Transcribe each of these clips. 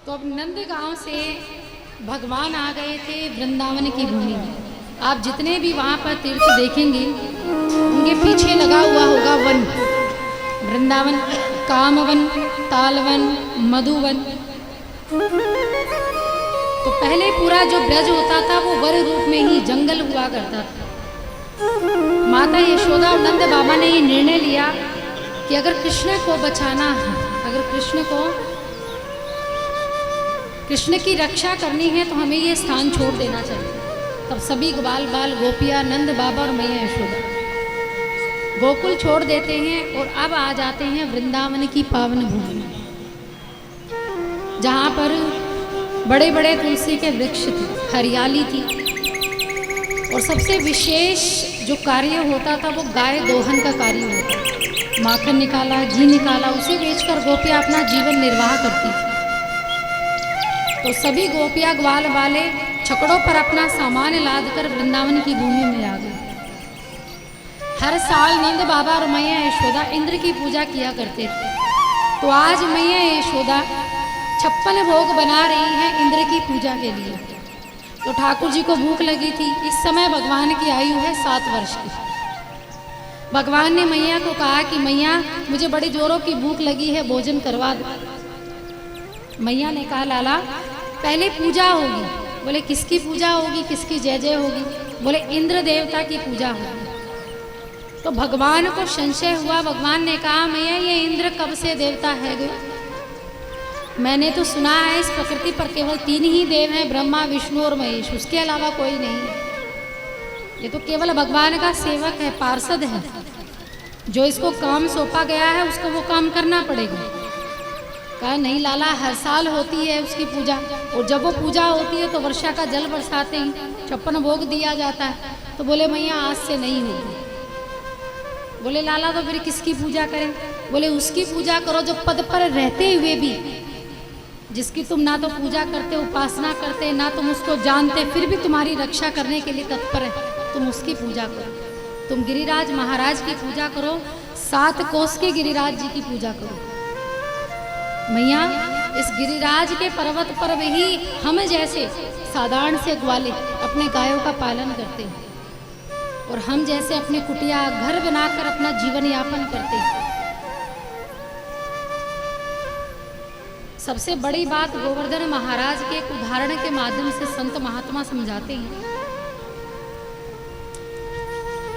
तो अब नंदगांव से भगवान आ गए थे वृंदावन की भूमि में। आप जितने भी वहाँ पर तीर्थ देखेंगे उनके पीछे लगा हुआ होगा वन, वृंदावन, कामवन, तालवन, मधुवन। तो पहले पूरा जो ब्रज होता था वो वर रूप में ही जंगल हुआ करता था। माता यशोदा और नंद बाबा ने ये निर्णय लिया कि अगर कृष्ण को बचाना है, अगर कृष्ण की रक्षा करनी है तो हमें ये स्थान छोड़ देना चाहिए। तब सभी ग्वाल बाल गोपियाँ, नंद बाबा और मैया यशोदा गोकुल छोड़ देते हैं और अब आ जाते हैं वृंदावन की पावन भूमि में, जहाँ पर बड़े बड़े तुलसी के वृक्ष थे, हरियाली थी। और सबसे विशेष जो कार्य होता था वो गाय दोहन का कार्य होता। माखन निकाला, घी निकाला, उसे बेचकर गोपियाँ अपना जीवन निर्वाह करती थी। तो सभी गोपियाँ ग्वाल वाले छकड़ों पर अपना सामान लाद कर वृंदावन की भूमि में आ गए। हर साल नंद बाबा और मैया यशोदा इंद्र की पूजा किया करते थे। तो आज मैया यशोदा 56 भोग बना रही हैं इंद्र की पूजा के लिए। तो ठाकुर जी को भूख लगी थी। इस समय भगवान की आयु है 7 वर्ष की। भगवान ने मैया को कहा कि मैया मुझे बड़ी जोरों की भूख लगी है, भोजन करवा दो। मैया ने कहा लाला पहले पूजा होगी। बोले किसकी पूजा होगी, किसकी जय जय होगी? बोले इंद्र देवता की पूजा होगी। तो भगवान को संशय हुआ। भगवान ने कहा मैया ये इंद्र कब से देवता है गो? मैंने तो सुना है इस प्रकृति पर केवल 3 ही देव हैं, ब्रह्मा, विष्णु और महेश, उसके अलावा कोई नहीं है। ये तो केवल भगवान का सेवक है, पार्षद है। जो इसको काम सौंपा गया है उसको वो काम करना पड़ेगा। कहा नहीं लाला, हर साल होती है उसकी पूजा, और जब वो पूजा होती है तो वर्षा का जल बरसाते हैं, 56 भोग दिया जाता है। तो बोले मैया आज से नहीं होगी। बोले लाला तो फिर किसकी पूजा करें? बोले उसकी पूजा करो जो पद पर रहते हुए भी, जिसकी तुम ना तो पूजा करते, उपासना करते, ना तुम उसको जानते, फिर भी तुम्हारी रक्षा करने के लिए तत्पर है, तुम उसकी पूजा करो। तुम गिरिराज महाराज की पूजा करो, 7 कोस के गिरिराज जी की पूजा करो। मैया इस गिरिराज के पर्वत पर भी हम जैसे साधारण से ग्वाले अपने गायों का पालन करते हैं, और हम जैसे अपने कुटिया घर बनाकर अपना जीवन यापन करते हैं। सबसे बड़ी बात गोवर्धन महाराज के एक उदाहरण के माध्यम से संत महात्मा समझाते हैं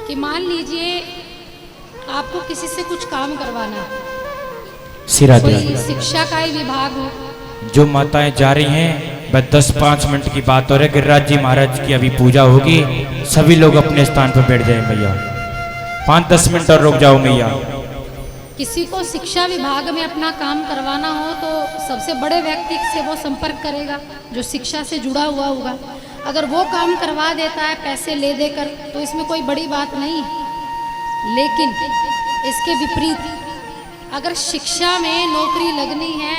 कि मान लीजिए आपको किसी से कुछ काम करवाना है, कोई शिक्षा का ही विभाग हो। जो माताएं जा रही हैं, बस 10-5 मिनट की बात हो रही है। गिरिराज जी महाराज की अभी पूजा होगी, सभी लोग अपने स्थान पर बैठ जाएं मैया। 5-10 मिनट और रुक जाओ मैया। किसी को शिक्षा विभाग में अपना काम करवाना हो तो सबसे बड़े व्यक्ति से वो संपर्क करेगा जो शिक्षा से जुड़ा हुआ होगा। अगर वो काम करवा देता है पैसे ले देकर तो इसमें कोई बड़ी बात नहीं। लेकिन इसके विपरीत अगर शिक्षा में नौकरी लगनी है,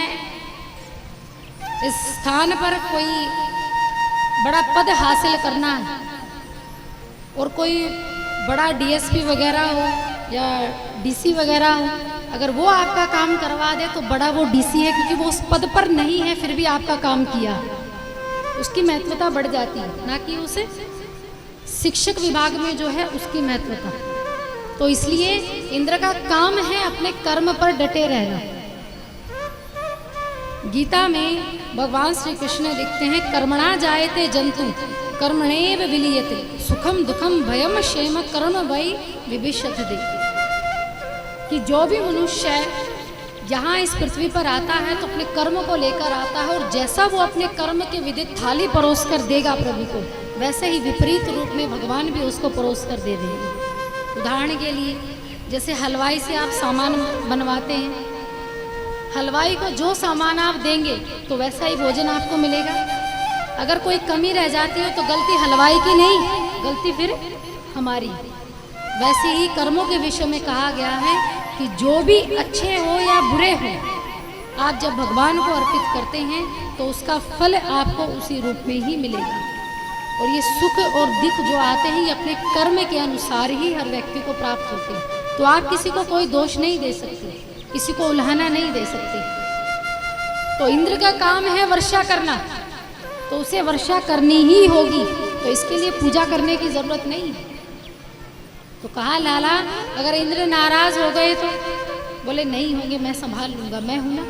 इस स्थान पर कोई बड़ा पद हासिल करना है, और कोई बड़ा डीएसपी वगैरह हो या डीसी वगैरह हो, अगर वो आपका काम करवा दे तो बड़ा वो डीसी है, क्योंकि वो उस पद पर नहीं है फिर भी आपका काम किया, उसकी महत्वता बढ़ जाती है, ना कि उसे शिक्षक विभाग में जो है उसकी महत्वता। तो इसलिए इंद्र का काम है अपने कर्म पर डटे रहना। गीता में भगवान श्री कृष्ण लिखते हैं कर्मणा जायते जंतु कर्मणेव विलीयते सुखम दुखम भयम क्षेम कर्म वै विभिषते। कि जो भी मनुष्य यहाँ इस पृथ्वी पर आता है तो अपने कर्म को लेकर आता है, और जैसा वो अपने कर्म के विदित थाली परोस कर देगा प्रभु को, वैसे ही विपरीत रूप में भगवान भी उसको परोस कर दे देंगे। उदाहरण के लिए जैसे हलवाई से आप सामान बनवाते हैं, हलवाई को जो सामान आप देंगे तो वैसा ही भोजन आपको मिलेगा। अगर कोई कमी रह जाती है तो गलती हलवाई की नहीं, गलती फिर हमारी। वैसे ही कर्मों के विषय में कहा गया है कि जो भी अच्छे हो या बुरे हो, आप जब भगवान को अर्पित करते हैं तो उसका फल आपको उसी रूप में ही मिलेगा। और ये सुख और दुख जो आते हैं ये अपने कर्म के अनुसार ही हर व्यक्ति को प्राप्त होते हैं। तो आप किसी को कोई दोष नहीं दे सकते, किसी को उल्हाना नहीं दे सकते। तो इंद्र का काम है वर्षा करना, तो उसे वर्षा करनी ही होगी, तो इसके लिए पूजा करने की जरूरत नहीं है। तो कहा लाला अगर इंद्र नाराज हो गए तो? बोले नहीं होंगे, मैं संभाल लूंगा, मैं हूं ना।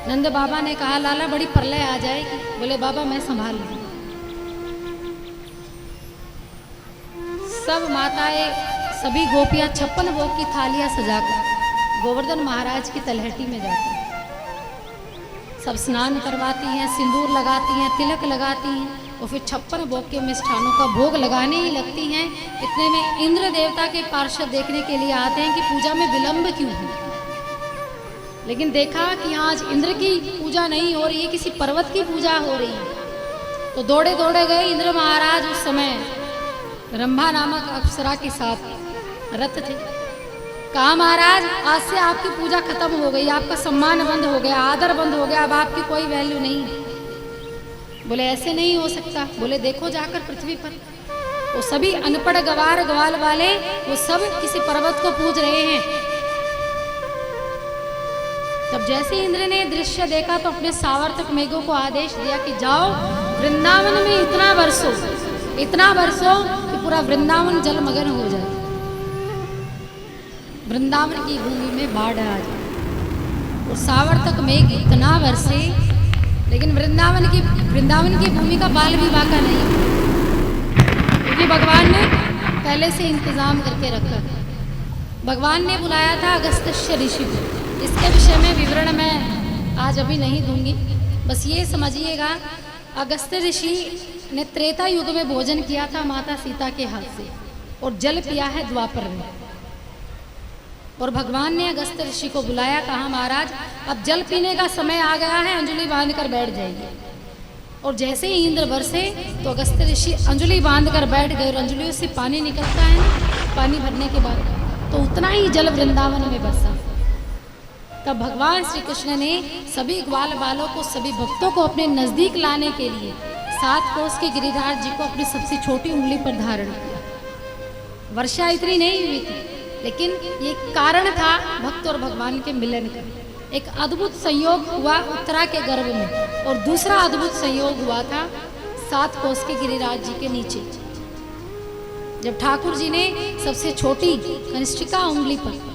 नंद बाबा ने कहा लाला बड़ी प्रलय आ जाएगी। बोले बाबा मैं संभाल लूंगा। सब माताएं, सभी गोपियां 56 भोग की थालियां सजाकर गोवर्धन महाराज की तलहटी में जाती हैं। सब स्नान करवाती हैं, सिंदूर लगाती हैं, तिलक लगाती हैं और फिर 56 भोग के मिष्ठानों का भोग लगाने ही लगती हैं। इतने में इंद्र देवता के पार्षद देखने के लिए आते हैं कि पूजा में विलंब क्यों है। लेकिन देखा कि आज इंद्र की पूजा नहीं हो रही है, किसी पर्वत की पूजा हो रही है। तो दौड़े दौड़े गए इंद्र महाराज। उस समय रंभा नामक अप्सरा के साथ रथ थे। कहा महाराज आज से आपकी पूजा खत्म हो गई, आपका सम्मान बंद हो गया, आदर बंद हो गया, अब आपकी कोई वैल्यू नहीं है। बोले ऐसे नहीं हो सकता। बोले देखो जाकर पृथ्वी पर वो सभी अनपढ़ गवार ग्वाल वाले वो सब किसी पर्वत को पूज रहे हैं। तब जैसे इंद्र ने दृश्य देखा तो अपने सावर्तक मेघों को आदेश दिया कि जाओ वृंदावन में इतना बरसो कि पूरा वृंदावन जलमग्न हो जाए, वृंदावन की भूमि में बाढ़ आ जाए। और सावर्तक मेघ इतना बरसे, लेकिन वृंदावन की भूमि का बाल भी बाका नहीं, क्योंकि भगवान ने पहले से इंतजाम करके रखा था। भगवान ने बुलाया था अगस्त्य ऋषि को। इसके विषय में विवरण मैं आज अभी नहीं दूंगी, बस ये समझिएगा अगस्त्य ऋषि ने त्रेता युग में भोजन किया था माता सीता के हाथ से और जल पिया है द्वापर में। और भगवान ने अगस्त्य ऋषि को बुलाया, कहा महाराज अब जल पीने का समय आ गया है, अंजलि बांध कर बैठ जाइए। और जैसे ही इंद्र बरसे तो अगस्त्य ऋषि अंजलि बांध कर बैठ गए। और अंजलियों से पानी निकलता है ना, पानी भरने के बाद तो उतना ही जल वृंदावन में बरसा। तब भगवान श्री कृष्ण ने सभी ग्वाल बालों को, सभी भक्तों को अपने नजदीक लाने के लिए 7 कोस के गिरिराज जी को अपनी सबसे छोटी उंगली पर धारण किया। वर्षा इतनी नहीं हुई थी, लेकिन ये कारण था भक्त और भगवान के मिलन का। एक अद्भुत संयोग हुआ उत्तरा के गर्भ में, और दूसरा अद्भुत संयोग हुआ था 7 कोस के गिरिराज जी के नीचे। जब ठाकुर जी ने सबसे छोटी कनिष्ठिका उंगली पर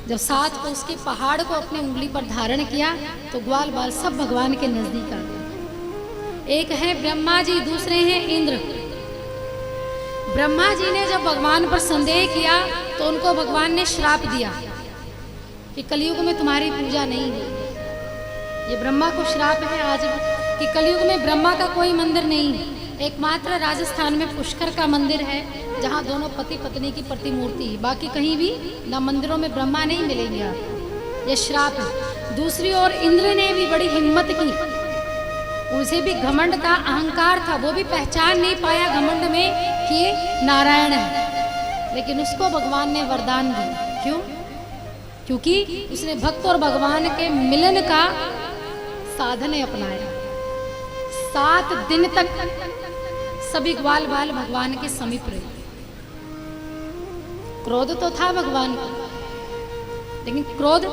जब 7 कोस के पहाड़ को अपने उंगली पर धारण किया तो ग्वाल बाल सब भगवान के नजदीक आ गए। एक है ब्रह्मा जी, दूसरे हैं इंद्र। ब्रह्मा जी ने जब भगवान पर संदेह किया तो उनको भगवान ने श्राप दिया कि कलयुग में तुम्हारी पूजा नहीं होगी। ये ब्रह्मा को श्राप है आज कि कलयुग में ब्रह्मा का कोई मंदिर नहीं है। एकमात्र राजस्थान में पुष्कर का मंदिर है जहाँ दोनों पति पत्नी की प्रतिमूर्ति है, बाकी कहीं भी न मंदिरों में ब्रह्मा नहीं मिलेंगे आपको। ये श्राप है। दूसरी ओर इंद्र ने भी बड़ी हिम्मत की, उसे भी घमंड था, अहंकार था, वो भी पहचान नहीं पाया घमंड में कि ये नारायण है, लेकिन उसको भगवान ने वरदान दिया। क्यों? क्योंकि उसने भक्त और भगवान के मिलन का साधन अपनाया। 7 दिन तक सभी ग्वाल बाल भगवान के समीप रहे। क्रोध तो था भगवान को, लेकिन क्रोध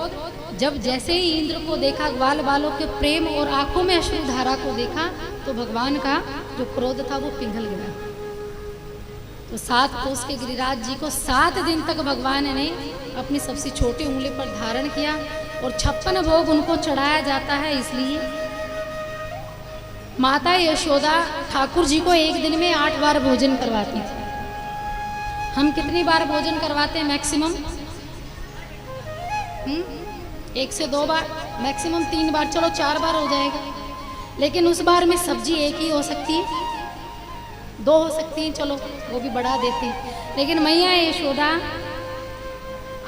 जब जैसे ही इंद्र को देखा, ग्वाल बालों के प्रेम और आंखों में अश्रु धारा को देखा, तो भगवान का जो क्रोध था वो पिघल गया। तो 7 कोस के गिरिराज जी को 7 दिन तक भगवान ने अपनी सबसे छोटी उंगली पर धारण किया और 56 भोग उनको चढ़ाया जाता है। इसलिए माता यशोदा ठाकुर जी को एक दिन में 8 बार भोजन करवाती थी। हम कितनी बार भोजन करवाते हैं? मैक्सिमम 1 से 2 बार, मैक्सिमम 3 बार, चलो 4 बार हो जाएगा। लेकिन उस बार में सब्जी एक ही हो सकती है, 2 हो सकती हैं, चलो वो भी बढ़ा देते हैं। लेकिन मैया यशोदा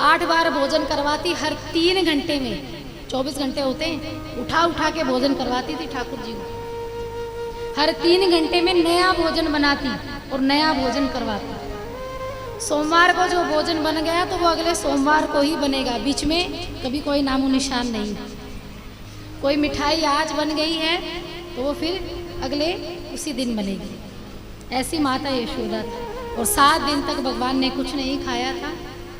8 बार भोजन करवाती, हर 3 घंटे में। 24 घंटे होते हैं, उठा उठा के भोजन करवाती थी ठाकुर जी को। हर 3 घंटे में नया भोजन बनाती और नया भोजन करवाती। सोमवार को जो भोजन बन गया तो वो अगले सोमवार को ही बनेगा, बीच में कभी कोई नामो निशान नहीं। कोई मिठाई आज बन गई है तो वो फिर अगले उसी दिन बनेगी। ऐसी माता यशोदा थी। और 7 दिन तक भगवान ने कुछ नहीं खाया था।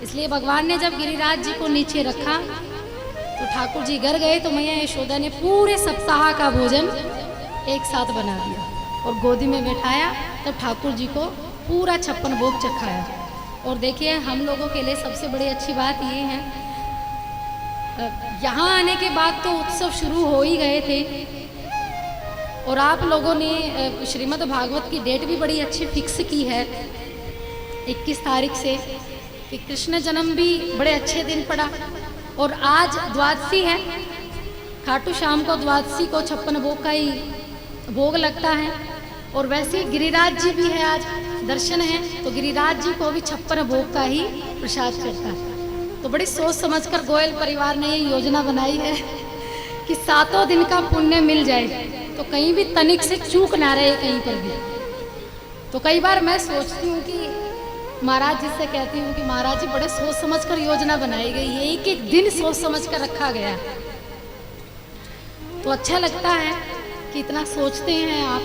इसलिए भगवान ने जब गिरिराज जी को नीचे रखा तो ठाकुर जी घर गए तो मैया यशोदा ने पूरे सप्ताह का भोजन एक साथ बना दिया और गोदी में बैठाया। तब ठाकुर जी को पूरा 56 भोग चखाया। और देखिए हम लोगों के लिए सबसे बड़ी अच्छी बात ये है, यहाँ आने के बाद तो उत्सव शुरू हो ही गए थे और आप लोगों ने श्रीमद् भागवत की डेट भी बड़ी अच्छी फिक्स की है 21 तारीख से, कि कृष्ण जन्म भी बड़े अच्छे दिन पड़ा। और आज द्वादशी है, खाटू शाम को द्वादशी को 56 भोग का ही भोग लगता है। और वैसे गिरिराज जी भी है, आज दर्शन है तो गिरिराज जी को भी 56 भोग का ही प्रसाद चढ़ता है। तो बड़ी सोच समझकर गोयल परिवार ने ये योजना बनाई है कि 7 दिन का पुण्य मिल जाए, तो कहीं भी तनिक से चूक ना रहे कहीं पर भी। तो कई बार मैं सोचती हूँ कि महाराज जी से कहती हूँ कि महाराज जी बड़े सोच समझकर योजना बनाई गई है, एक एक दिन सोच समझ कर रखा गया। तो अच्छा लगता है कि इतना सोचते हैं आप,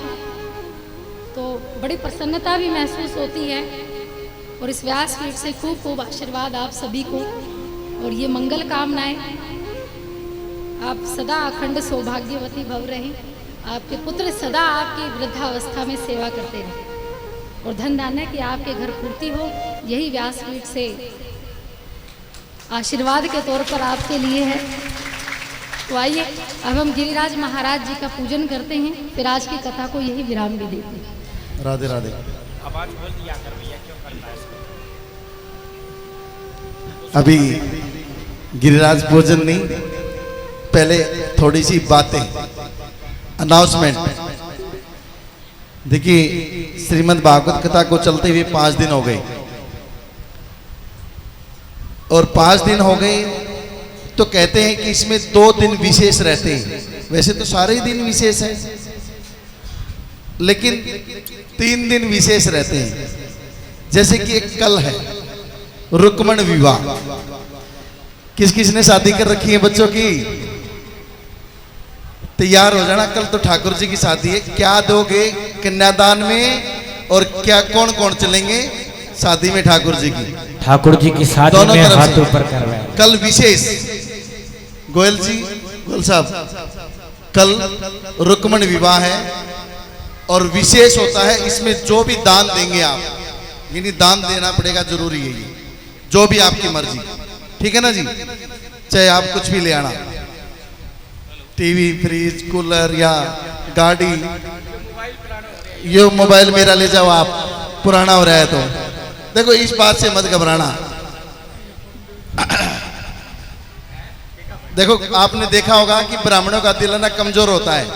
तो बड़ी प्रसन्नता भी महसूस होती है। और इस व्यासपीठ से खूब खूब आशीर्वाद आप सभी को, और ये मंगल कामनाएं, आप सदा अखंड सौभाग्यवती भव रहें, आपके पुत्र सदा आपकी वृद्धावस्था में सेवा करते रहें, और धन धान्य की आपके घर पूर्ति हो, यही व्यासपीठ से आशीर्वाद के तौर पर आपके लिए है। तो आइए अब हम गिरिराज महाराज जी का पूजन करते हैं, फिर आज की कथा को यही विराम भी देते हैं। राधे राधे। आवाज बोल दिया कर भैया, क्यों करता है इसको? अभी गिरिराज पूजन नहीं, पहले थोड़ी सी बातें, अनाउंसमेंट। देखिए श्रीमद् भागवत कथा को चलते हुए 5 दिन हो गए, और 5 दिन हो गए तो कहते हैं कि इसमें 2 दिन विशेष रहते हैं। वैसे तो सारे ही दिन विशेष हैं, लेकिन 3 दिन विशेष रहते हैं। जैसे कि एक कल है रुक्मण विवाह। किस किस ने शादी कर रखी है बच्चों की? तैयार हो जाना, कल तो ठाकुर जी की शादी है। क्या दोगे कन्यादान में, और क्या कौन कौन चलेंगे शादी में ठाकुर जी की? ठाकुर जी की शादी दोनों में तरफ हाथ से। ऊपर कर रहे हैं। कल विशेष, गोयल जी, गोयल साहब, कल रुक्मण विवाह है और विशेष होता है। इसमें जो भी दान देंगे आप, यानी दान देना पड़ेगा, जरूरी है ये, जो भी आपकी मर्जी, ठीक है ना जी? चाहे आप कुछ भी ले आना, टीवी, फ्रिज, कूलर या गाड़ी। ये मोबाइल मेरा ले जाओ आप, पुराना हो रहा है तो। देखो इस बात से मत घबराना। देखो आपने देखा होगा कि ब्राह्मणों का दिल ना कमजोर होता है,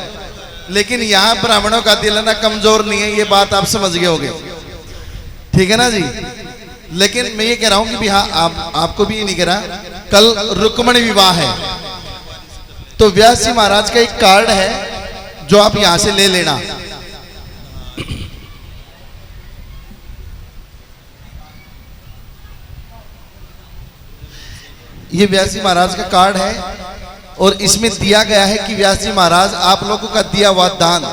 लेकिन यहाँ ब्राह्मणों का दिल ना कमजोर नहीं है, ये बात आप समझ गए होगे, ठीक है ना जी? लेकिन मैं ये कह रहा हूं कि भी हाँ, आपको भी ये नहीं कह रहा, कल रुक्मण विवाह है, तो व्यास जी महाराज का एक कार्ड है जो आप यहां से ले लेना। ये व्यास जी महाराज का कार्ड है, और इसमें दिया गया है कि व्यास जी महाराज आप लोगों का दिया हुआ दान